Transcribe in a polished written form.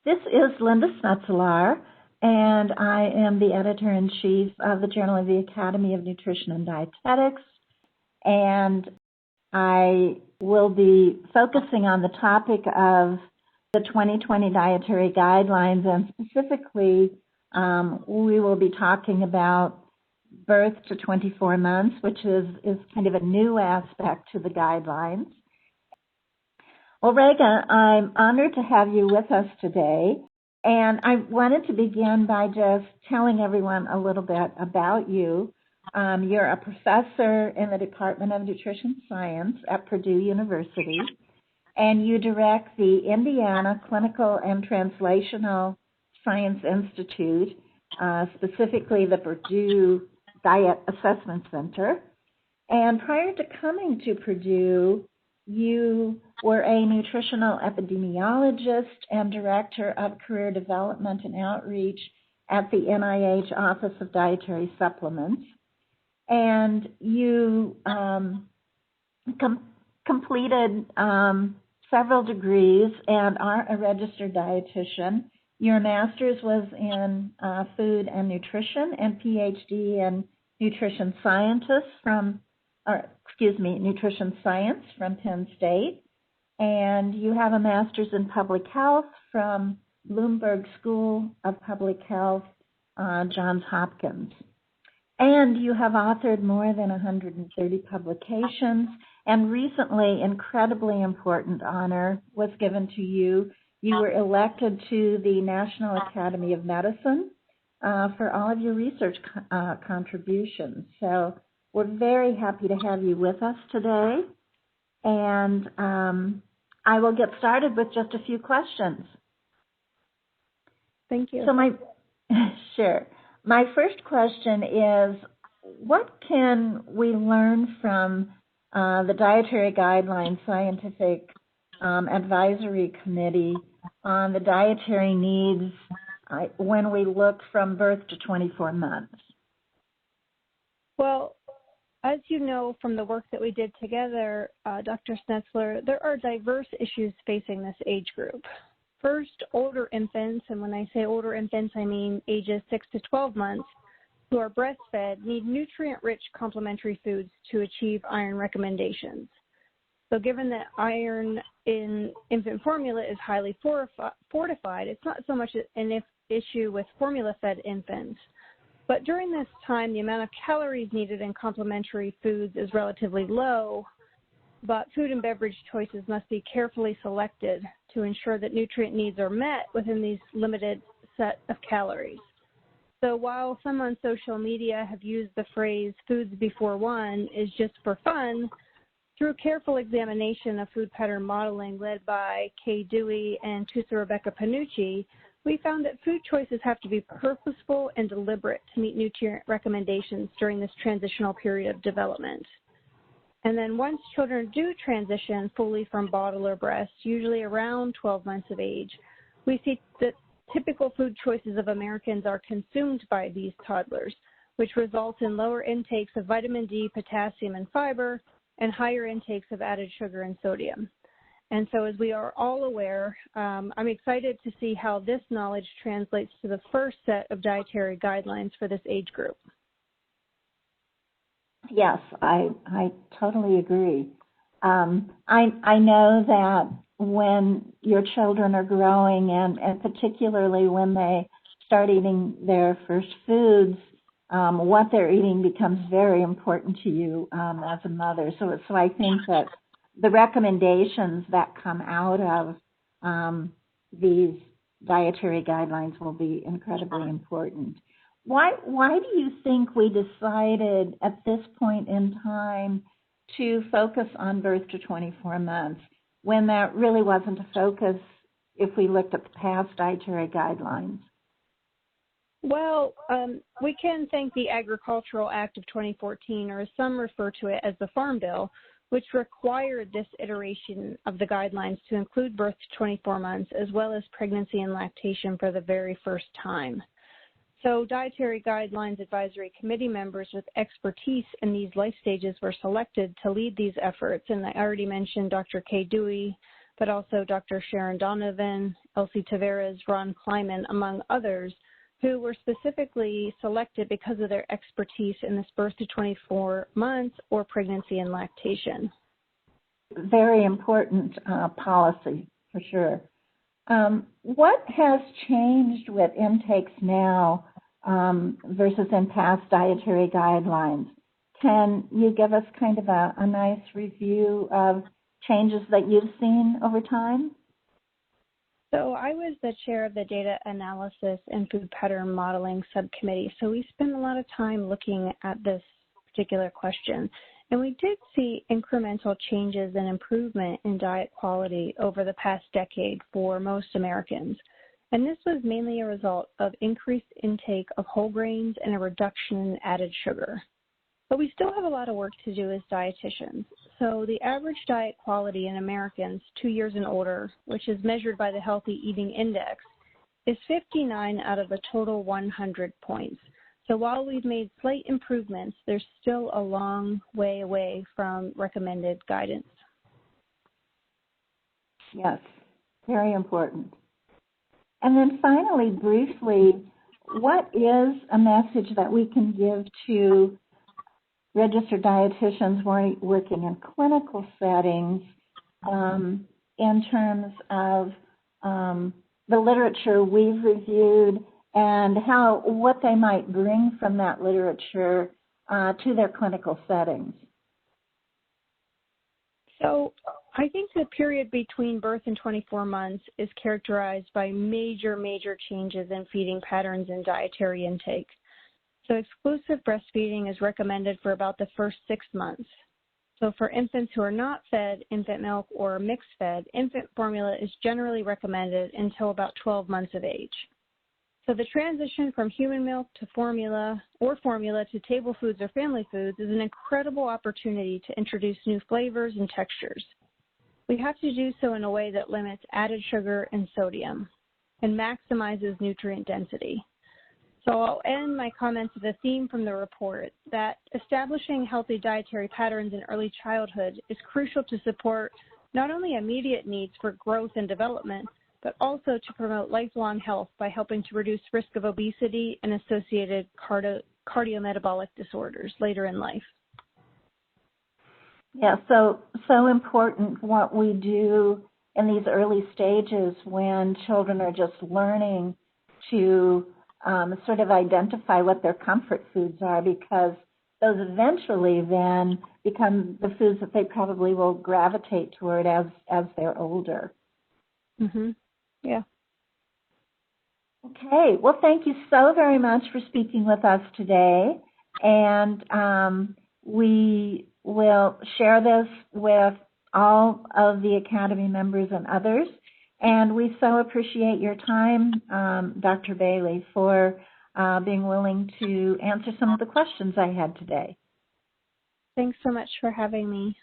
This is Linda Snetselaar, and I am the editor-in-chief of the Journal of the Academy of Nutrition and Dietetics, and I will be focusing on the topic of the 2020 Dietary Guidelines, and specifically, we will be talking about birth to 24 months, which is kind of a new aspect to the guidelines. Well, Reagan, I'm honored to have you with us today, and I wanted to begin by just telling everyone a little bit about you. You're a professor in the Department of Nutrition Science at Purdue University, and you direct the Indiana Clinical and Translational Science Institute, specifically the Purdue Diet Assessment Center. And prior to coming to Purdue, you were a nutritional epidemiologist and director of career development and outreach at the NIH Office of Dietary Supplements. And you completed several degrees and are a registered dietitian. Your master's was in food and nutrition and PhD in nutrition science from Penn State. And you have a master's in public health from Bloomberg School of Public Health, Johns Hopkins. And you have authored more than 130 publications, and recently, incredibly important honor was given to you. You were elected to the National Academy of Medicine for all of your research contributions. So we're very happy to have you with us today. And I will get started with just a few questions. Thank you. So sure. My first question is, what can we learn from the Dietary Guidelines Scientific Advisory Committee on the dietary needs when we look from birth to 24 months? Well, as you know from the work that we did together, Dr. Snetselaar, there are diverse issues facing this age group. First, older infants, and when I say older infants, I mean ages 6 to 12 months, who are breastfed need nutrient-rich complementary foods to achieve iron recommendations. So given that iron in infant formula is highly fortified, it's not so much an issue with formula-fed infants. But during this time, the amount of calories needed in complementary foods is relatively low, but food and beverage choices must be carefully selected to ensure that nutrient needs are met within these limited set of calories. So while some on social media have used the phrase foods before one is just for fun, through careful examination of food pattern modeling led by Kay Dewey and Tusa Rebecca Panucci, we found that food choices have to be purposeful and deliberate to meet nutrient recommendations during this transitional period of development. And then once children do transition fully from bottle or breast, usually around 12 months of age, we see that typical food choices of Americans are consumed by these toddlers, which results in lower intakes of vitamin D, potassium, and fiber, and higher intakes of added sugar and sodium. And so as we are all aware, I'm excited to see how this knowledge translates to the first set of dietary guidelines for this age group. Yes, I totally agree. I know that when your children are growing, and particularly when they start eating their first foods, what they're eating becomes very important to you as a mother. So I think that the recommendations that come out of these dietary guidelines will be incredibly important. Why do you think we decided at this point in time to focus on birth to 24 months when that really wasn't a focus if we looked at the past dietary guidelines? Well, we can thank the Agricultural Act of 2014, or as some refer to it as the Farm Bill, which required this iteration of the guidelines to include birth to 24 months as well as pregnancy and lactation for the very first time. So Dietary Guidelines Advisory Committee members with expertise in these life stages were selected to lead these efforts. And I already mentioned Dr. Kay Dewey, but also Dr. Sharon Donovan, Elsie Taveras, Ron Kleiman, among others, who were specifically selected because of their expertise in this birth to 24 months or pregnancy and lactation. Very important policy, for sure. What has changed with intakes now versus in past dietary guidelines? Can you give us kind of a nice review of changes that you've seen over time? So I was the chair of the Data Analysis and Food Pattern Modeling Subcommittee, so we spent a lot of time looking at this particular question. And we did see incremental changes and improvement in diet quality over the past decade for most Americans. And this was mainly a result of increased intake of whole grains and a reduction in added sugar. But we still have a lot of work to do as dietitians. So the average diet quality in Americans 2 years and older, which is measured by the Healthy Eating Index, is 59 out of a total 100 points. So while we've made slight improvements, there's still a long way away from recommended guidance. Yes, very important. And then finally, briefly, what is a message that we can give to registered dietitians working in clinical settings in terms of the literature we've reviewed and what they might bring from that literature to their clinical settings? So I think the period between birth and 24 months is characterized by major changes in feeding patterns and dietary intake. So exclusive breastfeeding is recommended for about the first 6 months. So for infants who are not fed infant milk or mixed fed, infant formula is generally recommended until about 12 months of age. So the transition from human milk to formula to table foods or family foods is an incredible opportunity to introduce new flavors and textures. We have to do so in a way that limits added sugar and sodium and maximizes nutrient density. So I'll end my comments with a theme from the report that establishing healthy dietary patterns in early childhood is crucial to support not only immediate needs for growth and development, but also to promote lifelong health by helping to reduce risk of obesity and associated cardiometabolic disorders later in life. Yeah, so important what we do in these early stages when children are just learning to sort of identify what their comfort foods are, because those eventually then become the foods that they probably will gravitate toward as they're older. Mm-hmm. Yeah. Okay. Well, thank you so very much for speaking with us today. And we will share this with all of the Academy members and others. And we so appreciate your time, Dr. Bailey, for being willing to answer some of the questions I had today. Thanks so much for having me.